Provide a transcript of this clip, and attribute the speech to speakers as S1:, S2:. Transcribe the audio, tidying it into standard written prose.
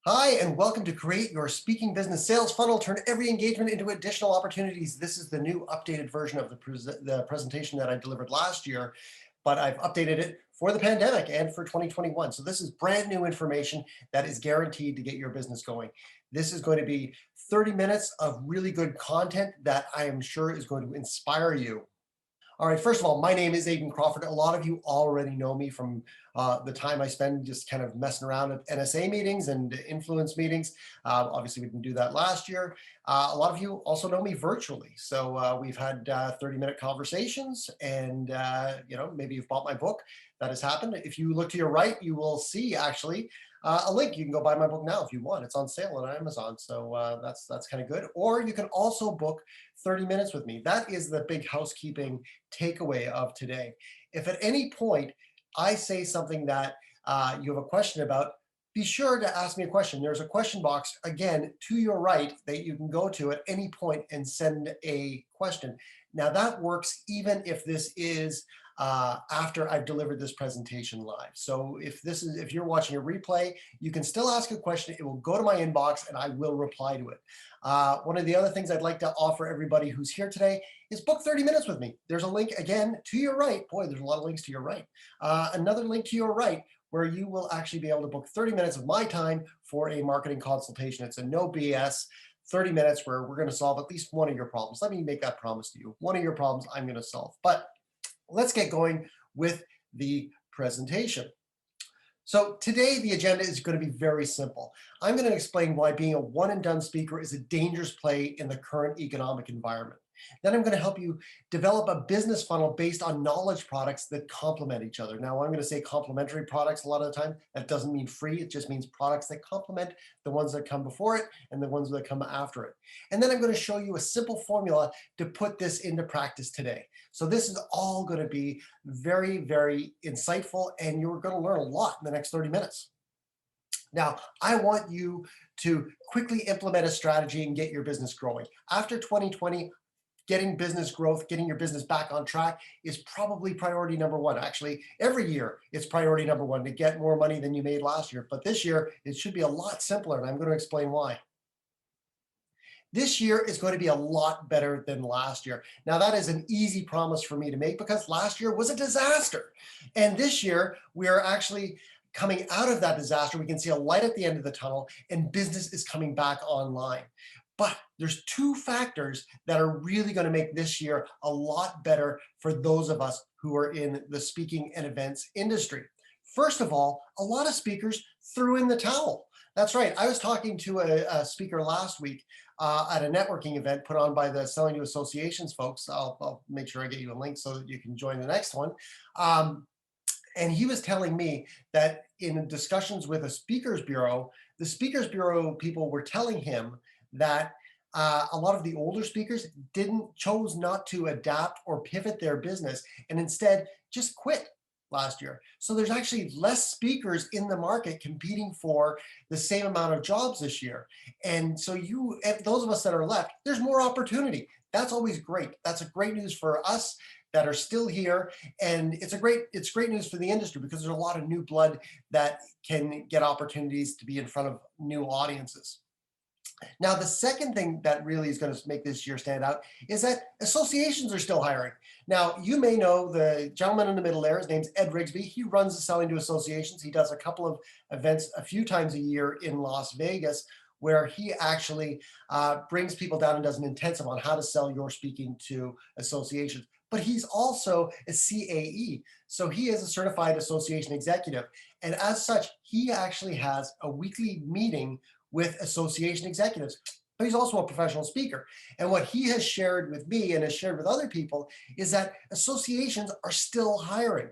S1: Hi, and welcome to Create Your Speaking Business Sales Funnel. Turn every engagement into additional opportunities. This is the new updated version of the presentation that I delivered last year, but I've updated it for the pandemic and for 2021. So this is brand new information that is guaranteed to get your business going. This is going to be 30 minutes of really good content that I am sure is going to inspire you. All right, first of all, my name is Aidan Crawford. A lot of you already know me from the time I spend just kind of messing around at NSA meetings and influence meetings. Obviously, we didn't do that last year. A lot of you also know me virtually. So we've had 30-minute conversations and, maybe you've bought my book. That has happened. If you look to your right, you will see actually a link. You can go buy my book now if you want. It's on sale on Amazon. So that's kind of good. Or you can also book 30 minutes with me. That is the big housekeeping takeaway of today. If at any point I say something that you have a question about, be sure to ask me a question. There's a question box, again, to your right that you can go to at any point and send a question. Now that works even if this is after I've delivered this presentation live. So if you're watching a replay, you can still ask a question. It will go to my inbox and I will reply to it. One of the other things I'd like to offer everybody who's here today is book 30 minutes with me. There's a link again to your right. Boy, there's a lot of links to your right. Another link to your right where you will actually be able to book 30 minutes of my time for a marketing consultation. It's a no BS 30 minutes where we're going to solve at least one of your problems. Let me make that promise to you. One of your problems I'm going to solve. But let's get going with the presentation. So today the agenda is going to be very simple. I'm going to explain why being a one and done speaker is a dangerous play in the current economic environment. Then I'm going to help you develop a business funnel based on knowledge products that complement each other. Now I'm going to say complementary products a lot of the time. That doesn't mean free. It just means products that complement the ones that come before it and the ones that come after it. And then I'm going to show you a simple formula to put this into practice today. So this is all going to be very, very insightful, and you're going to learn a lot in the next 30 minutes. Now, I want you to quickly implement a strategy and get your business growing. After 2020, getting business growth, getting your business back on track is probably priority number one. Actually, every year it's priority number one to get more money than you made last year. But this year, it should be a lot simpler, and I'm going to explain why. This year is going to be a lot better than last year. Now, that is an easy promise for me to make because last year was a disaster. And this year, we are actually coming out of that disaster. We can see a light at the end of the tunnel, and business is coming back online. But there's two factors that are really going to make this year a lot better for those of us who are in the speaking and events industry. First of all, a lot of speakers threw in the towel. That's right. I was talking to a speaker last week at a networking event put on by the Selling to Associations folks. I'll make sure I get you a link so that you can join the next one. And he was telling me that in discussions with a speakers bureau, the speakers bureau people were telling him that a lot of the older speakers chose not to adapt or pivot their business and instead just quit last year. So there's actually less speakers in the market competing for the same amount of jobs this year. And so those of us that are left, there's more opportunity. That's always great. That's a great news for us that are still here. And it's great news for the industry because there's a lot of new blood that can get opportunities to be in front of new audiences. Now, the second thing that really is going to make this year stand out is that associations are still hiring. Now, you may know the gentleman in the middle there. His name's Ed Rigsby. He runs the Selling to Associations. He does a couple of events a few times a year in Las Vegas, where he actually brings people down and does an intensive on how to sell your speaking to associations. But he's also a CAE. So he is a certified association executive. And as such, he actually has a weekly meeting with association executives, but he's also a professional speaker. And what he has shared with me and has shared with other people is that associations are still hiring.